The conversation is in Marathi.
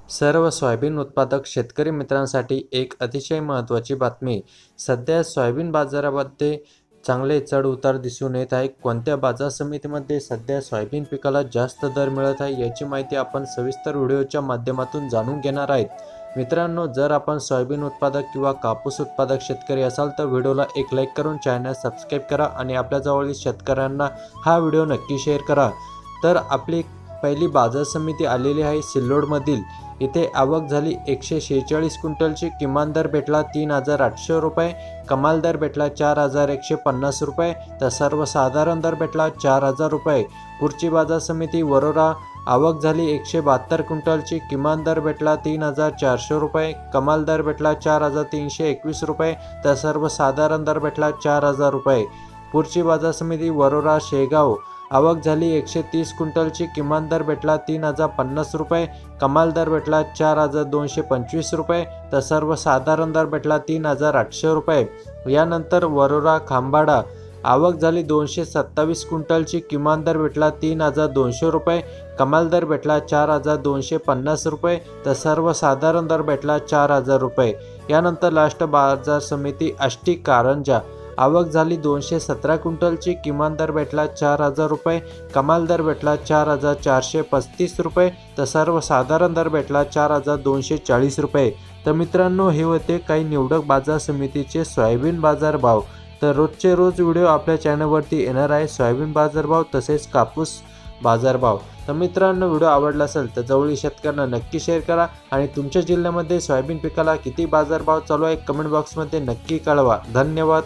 सर्व सोयाबीन उत्पादक शेतकरी मित्रांसाठी एक अतिशय महत्त्वाची बातमी. सध्या सोयाबीन बाजारामध्ये चांगले चढ-उतार दिसून येत आहे. कोणत्या बाजार समितीमध्ये सध्या सोयाबीन पिकाला जास्त दर मिळत आहे याची माहिती आपण सविस्तर व्हिडिओच्या माध्यमातून जाणून घेणार आहेत. मित्रांनो, जर आपण सोयाबीन उत्पादक किंवा कापूस उत्पादक शेतकरी असाल तर व्हिडिओला एक लाईक करून चॅनल सबस्क्राईब करा आणि आपल्या जवळील शेतकऱ्यांना हा व्हिडिओ नक्की शेअर करा. तर आपली पहिली बाजार समिती आलेली आहे सिल्लोडमधील. इथे आवक झाली 146 क्विंटलची. किमान दर भेटला 3,800 रुपये, कमाल दर भेटला 4,150 रुपये, तर सर्वसाधारण दर भेटला 4,000 रुपये. पुढची बाजार समिती वरोरा. आवक झाली 172 क्विंटलची. किमान दर भेटला 3,400 रुपये, कमाल दर भेटला 4,321 रुपये, तर सर्वसाधारण दर भेटला 4,000 रुपये. पुढची बाजार समिती वरोरा शेगाव. आवक झाली 130 क्विंटलची. किमान दर भेटला 3,050 रुपये, कमाल दर भेटला 4,225 रुपये, तर सर्वसाधारण दर भेटला 3,800 रुपये. यानंतर वरोरा खांबाडा. आवक झाली 227 क्विंटलची. किमान दर भेटला 3,200 रुपये, कमाल दर भेटला 4,250 रुपये, तर सर्वसाधारण दर भेटला 4,000 रुपये. यानंतर लास्ट बाजार समिती आष्टी कारंजा. आवक झाली 217 क्विंटलची. किमान दर भेटला 4,000 रुपये, कमाल दर भेटला 4,435 रुपये, तर सर्वसाधारण दर भेटला 4,240 रुपये. तर मित्रांनो, हे होते काही निवडक बाजार समितीचे सोयाबीन बाजारभाव. तर रोजचे रोज व्हिडिओ आपल्या चॅनलवरती येणार आहे, सोयाबीन बाजारभाव तसेच कापूस बाजारभाव. तर मित्रांनो, व्हिडिओ आवडला असेल तर जवळील शेतकऱ्यांना नक्की शेअर करा आणि तुमच्या जिल्ह्यामध्ये सोयाबीन पिकाला किती बाजारभाव चालू आहे कमेंट बॉक्समध्ये नक्की कळवा. धन्यवाद.